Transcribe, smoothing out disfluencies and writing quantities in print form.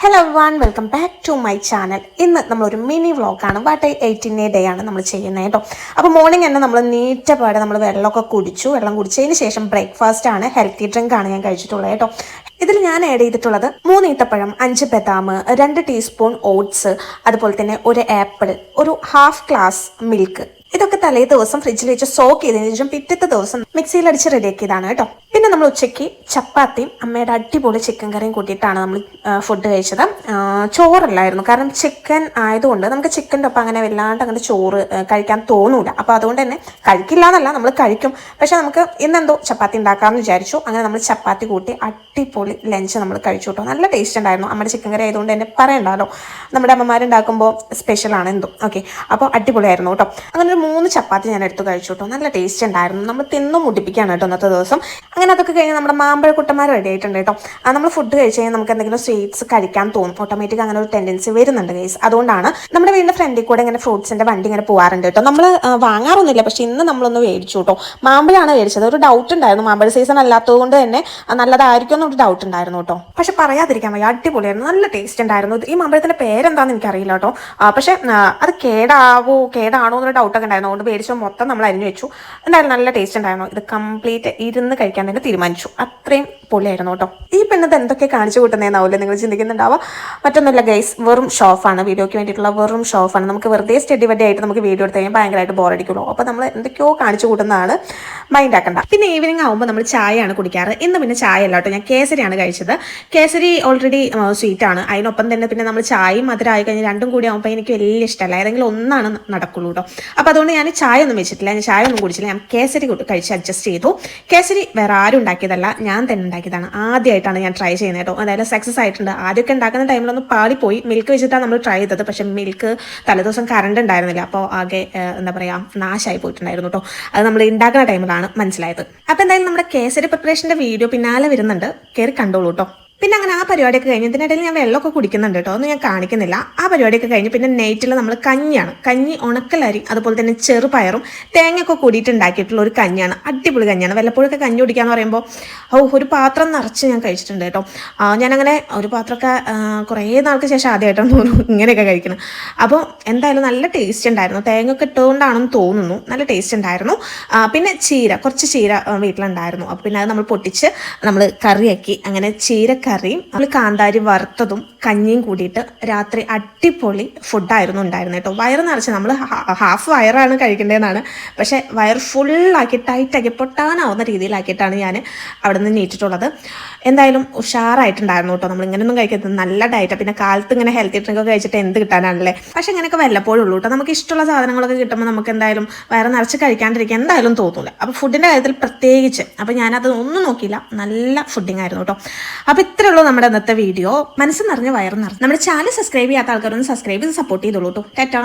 Hello one welcome back to my channel. ഇന്ന് നമ്മളൊരു mini വ്ളോഗാണ്. വാട്ട് 18 ഡേ ആണ് നമ്മൾ ചെയ്യുന്നത് കേട്ടോ. അപ്പോൾ മോർണിംഗ് തന്നെ നമ്മൾ നീറ്റപാടെ നമ്മൾ വെള്ളം കുടിച്ചതിന് ശേഷം ബ്രേക്ക്ഫാസ്റ്റ് ആണ്, ഹെൽത്തി ഡ്രിങ്ക് ആണ് ഞാൻ കഴിച്ചിട്ടുള്ളത് കേട്ടോ. ഇതിൽ ഞാൻ ആഡ് ചെയ്തിട്ടുള്ളത് 3 ഈത്തപ്പഴം, 5 ബദാം, 2 ടീസ്പൂൺ ഓട്സ്, അതുപോലെ തന്നെ ഒരു ആപ്പിൾ, ഒരു ഹാഫ് ഗ്ലാസ് മിൽക്ക്. ഇതൊക്കെ തലേ ദിവസം ഫ്രിഡ്ജിൽ വെച്ച് സോക്ക് ചെയ്തതിനു ശേഷം പിറ്റത്തെ ദിവസം മിക്സിയിൽ അടിച്ച് റെഡിയാക്കിയതാണ് കേട്ടോ. പിന്നെ നമ്മൾ ഉച്ചയ്ക്ക് ചപ്പാത്തിയും അമ്മയുടെ അടിപൊളി ചിക്കൻ കറിയും കൂട്ടിയിട്ടാണ് നമ്മൾ ഫുഡ് കഴിച്ചത്. ചോറല്ലായിരുന്നു, കാരണം ചിക്കൻ ആയതുകൊണ്ട് നമുക്ക് ചിക്കൻ്റെ ഒപ്പം അങ്ങനെ വല്ലാണ്ട് അങ്ങനെ ചോറ് കഴിക്കാൻ തോന്നൂല. അപ്പോൾ അതുകൊണ്ട് തന്നെ കഴിക്കില്ല എന്നല്ല, നമ്മൾ കഴിക്കും. പക്ഷെ നമുക്ക് ഇന്നെന്തോ ചപ്പാത്തി ഉണ്ടാക്കാമെന്ന് വിചാരിച്ചു. അങ്ങനെ നമ്മൾ ചപ്പാത്തി കൂട്ടി അടിപൊളി ലഞ്ച് നമ്മൾ കഴിച്ചു കേട്ടോ. നല്ല ടേസ്റ്റ് ഉണ്ടായിരുന്നു. നമ്മുടെ ചിക്കൻ കറി ആയതുകൊണ്ട് തന്നെ പറയണ്ടല്ലോ, നമ്മുടെ അമ്മമാരുണ്ടാക്കുമ്പോൾ സ്പെഷ്യലാണ് എന്തോ. ഓക്കെ, അപ്പോൾ അടിപൊളിയായിരുന്നു കേട്ടോ. അങ്ങനെ 3 ചപ്പാത്തി ഞാൻ എടുത്ത് കഴിച്ചു കേട്ടോ. നല്ല ടേസ്റ്റ് ഉണ്ടായിരുന്നു. നമ്മൾ തിന്നും മുടിപ്പിക്കുകയാണ് കേട്ടോ ഇന്നത്തെ ദിവസം. അങ്ങനെ അതൊക്കെ കഴിഞ്ഞ് നമ്മുടെ മാമ്പഴക്കുട്ടന്മാർ റെഡി ആയിട്ടുണ്ട് കേട്ടോ. നമ്മൾ ഫുഡ് കഴിച്ച് കഴിഞ്ഞാൽ നമുക്ക് എന്തെങ്കിലും സ്വീറ്റ്സ് കഴിക്കാൻ തോന്നും. ഓട്ടോമാറ്റിക് അങ്ങനെ ഒരു ടെൻഡൻസി വരുന്നുണ്ട് ഗൈസ്. അതുകൊണ്ടാണ് നമ്മുടെ വീടിൻ്റെ ഫ്രണ്ടിൽ കൂടെ ഇങ്ങനെ ഫ്രൂട്ട്സിൻ്റെ വണ്ടി ഇങ്ങനെ പോകാറുണ്ട് കേട്ടോ. നമ്മൾ വാങ്ങാറൊന്നുമില്ല, പക്ഷെ ഇന്ന് നമ്മളൊന്ന് മേടിച്ചു കേട്ടോ. മാമ്പഴമാണ് മേടിച്ചത്. ഒരു ഡൗട്ട് ഉണ്ടായിരുന്നു, മാമ്പഴ സീസൺ അല്ലാത്തത് കൊണ്ട് തന്നെ നല്ലതായിരിക്കും എന്നൊരു ഡൗട്ട് ഉണ്ടായിരുന്നു കേട്ടോ. പക്ഷെ പറയാതിരിക്കാൻ വയ്യ, അടിപൊളിയായിരുന്നു. നല്ല ടേസ്റ്റ് ഉണ്ടായിരുന്നു. ഈ മാമ്പഴത്തിൻ്റെ പേരെന്താണെന്ന് എനിക്കറിയില്ല കേട്ടോ. പക്ഷെ അത് കേടാണോ എന്നൊരു ഡൗട്ടൊക്കെ ഉണ്ടായിരുന്നു. അതുകൊണ്ട് മേടിച്ചോ മൊത്തം നമ്മൾ അരിഞ്ഞു വെച്ചു. എന്തായാലും നല്ല ടേസ്റ്റ് ഉണ്ടായിരുന്നു. ഇത് കംപ്ലീറ്റ് ഇരുന്ന് കഴിക്കാൻ തന്നെ തീരുമാനിച്ചു. അത്രയും പൊളിയായിരുന്നു കേട്ടോ. ഈ പെണ്ണത് എന്തൊക്കെ കാണിച്ചു കൂട്ടുന്നതെന്നാവില്ലേ നിങ്ങൾ ചിന്തിക്കുന്നുണ്ടാവുക. മറ്റൊന്നുമില്ല ഗൈസ്, വെറും ഷോഫാണ്. വീഡിയോയ്ക്ക് വേണ്ടിയിട്ടുള്ള വെറും ഷോഫാണ്. നമുക്ക് വെറുതെ സ്റ്റഡി ആയിട്ട് നമുക്ക് വീഡിയോ എടുത്ത് കഴിഞ്ഞാൽ ഭയങ്കരമായിട്ട് ബോറടിക്കുള്ളൂ. അപ്പോൾ നമ്മൾ എന്തൊക്കെയോ കാണിച്ചു കൂട്ടുന്നതാണ്, മൈൻഡ് ആക്കണ്ട. പിന്നെ ഈവനിങ് ആകുമ്പോൾ നമ്മൾ ചായയാണ് കുടിക്കാറ്. ഇന്ന് പിന്നെ ചായ അല്ല കേട്ടോ, ഞാൻ കേസരിയാണ് കഴിച്ചത്. കേസരി ഓൾറെഡി സ്വീറ്റാണ്. അതിനൊപ്പം തന്നെ പിന്നെ നമ്മൾ ചായയും മധുരമായി കഴിഞ്ഞാൽ രണ്ടും കൂടി ആകുമ്പോൾ എനിക്ക് വലിയ ഇഷ്ടമല്ല. ഏതെങ്കിലും ഒന്നാണ് നടക്കുള്ളൂ കേട്ടോ. അപ്പോൾ അതുകൊണ്ട് ഞാൻ ചായ ഒന്നും വെച്ചിട്ടില്ല, ഞാൻ ചായ ഒന്നും കുടിച്ചില്ല. ഞാൻ കേസരി കഴിച്ച് അഡ്ജസ്റ്റ് ചെയ്തു. കേസരി വേറെ ആരും ഉണ്ടാക്കിയതല്ല, ഞാൻ തന്നെ ഉണ്ടാക്കിയതാണ്. ആദ്യമായിട്ടാണ് ഞാൻ ട്രൈ ചെയ്യുന്നത് കേട്ടോ. അതായത് സക്സസ് ആയിട്ടുണ്ട്. ആദ്യമൊക്കെ ഉണ്ടാക്കുന്ന ടൈമിലൊന്നും പാളിപ്പോയി. മിൽക്ക് വെച്ചിട്ടാണ് നമ്മൾ ട്രൈ ചെയ്തത്. പക്ഷെ മിൽക്ക് തലേദിവസം കറണ്ട് ഉണ്ടായിരുന്നില്ല. അപ്പോൾ ആകെ എന്താ പറയുക, നാശമായി പോയിട്ടുണ്ടായിരുന്നു കേട്ടോ. അത് നമ്മൾ ഉണ്ടാക്കുന്ന ടൈമിലാണ് മനസ്സിലായത്. അപ്പോൾ എന്തായാലും നമ്മുടെ കേസരി പ്രിപ്പറേഷൻ്റെ വീഡിയോ പിന്നാലെ വരുന്നുണ്ട്, കയറി കണ്ടോളൂ കേട്ടോ. പിന്നെ അങ്ങനെ ആ പരിപാടിയൊക്കെ കഴിഞ്ഞ് ഇതിനിടയിൽ ഞാൻ വെള്ളമൊക്കെ കുടിക്കുന്നുണ്ട് കേട്ടോ, ഒന്നും ഞാൻ കാണിക്കുന്നില്ല. ആ പരിപാടിയൊക്കെ കഴിഞ്ഞ് പിന്നെ നൈറ്റിൽ നമ്മൾ കഞ്ഞി ഉണക്കലരി അതുപോലെ തന്നെ ചെറുപയറും തേങ്ങയൊക്കെ കൂടിയിട്ട് ഉണ്ടാക്കിയിട്ടുള്ള ഒരു കഞ്ഞിയാണ്. അടിപൊളി കഞ്ഞിയാണ്. വല്ലപ്പോഴൊക്കെ കഞ്ഞി കുടിക്കാന്ന് പറയുമ്പോൾ ഒരു പാത്രം നിറച്ച് ഞാൻ കഴിച്ചിട്ടുണ്ട് കേട്ടോ. ഞാനങ്ങനെ ഒരു പാത്രമൊക്കെ കുറേ നാൾക്ക് ശേഷം ആദ്യമായിട്ടാണ് തോന്നുന്നു ഇങ്ങനെയൊക്കെ കഴിക്കണം. അപ്പോൾ എന്തായാലും നല്ല ടേസ്റ്റ് ഉണ്ടായിരുന്നു. തേങ്ങയൊക്കെ ഇട്ടുകൊണ്ടാണെന്ന് തോന്നുന്നു, നല്ല ടേസ്റ്റ് ഉണ്ടായിരുന്നു. പിന്നെ കുറച്ച് ചീര വീട്ടിലുണ്ടായിരുന്നു. അപ്പോൾ പിന്നെ അത് നമ്മൾ പൊട്ടിച്ച് നമ്മൾ കറിയാക്കി. അങ്ങനെ കറിയും നമ്മൾ കാന്താരി വറുത്തതും കഞ്ഞിയും കൂടിയിട്ട് രാത്രി അടിപൊളി ഫുഡായിരുന്നു ഉണ്ടായിരുന്നത് കേട്ടോ. വയറ് നിറച്ച് നമ്മൾ ഹാഫ് വയറാണ് കഴിക്കേണ്ടതെന്നാണ്, പക്ഷേ വയർ ഫുള്ളാക്കി ടൈറ്റാക്കി പൊട്ടാനാവുന്ന രീതിയിലാക്കിയിട്ടാണ് ഞാൻ അവിടെ നിന്ന് നീറ്റിട്ടുള്ളത്. എന്തായാലും ഉഷാറായിട്ടുണ്ടായിരുന്നു കേട്ടോ. നമ്മൾ ഇങ്ങനെയൊന്നും കഴിക്കുന്നത് നല്ല ഡയറ്റാണ്. പിന്നെ കാലത്ത് ഇങ്ങനെ ഹെൽത്തി ഡ്രിങ്കൊക്കെ കഴിച്ചിട്ട് എന്ത് കിട്ടാനാണല്ലേ. പക്ഷെ ഇങ്ങനെയൊക്കെ വല്ലപ്പോഴും ഉള്ളൂ കേട്ടോ. നമുക്ക് ഇഷ്ടമുള്ള സാധനങ്ങളൊക്കെ കിട്ടുമ്പോൾ നമുക്ക് എന്തായാലും വയറ് നിറച്ച് കഴിക്കാണ്ടിരിക്കാൻ എന്തായാലും തോന്നില്ല. അപ്പോൾ ഫുഡിൻ്റെ കാര്യത്തിൽ പ്രത്യേകിച്ച് അപ്പോൾ ഞാനത് ഒന്നും നോക്കിയില്ല, നല്ല ഫുഡിങ് ആയിരുന്നു കേട്ടോ. അപ്പോൾ ഇത്രയേ ഉള്ളൂ നമ്മുടെ ഇന്നത്തെ വീഡിയോ. മനസ്സ് നിറഞ്ഞ് വയറ് നിറഞ്ഞ്. നമ്മുടെ ചാനൽ സബ്സ്ക്രൈബ് ചെയ്യാത്ത ആൾക്കാരൊന്ന് സബ്സ്ക്രൈബ് ചെയ്ത് സപ്പോർട്ട് ചെയ്തോളൂ കേട്ടോ. ടാറ്റാ.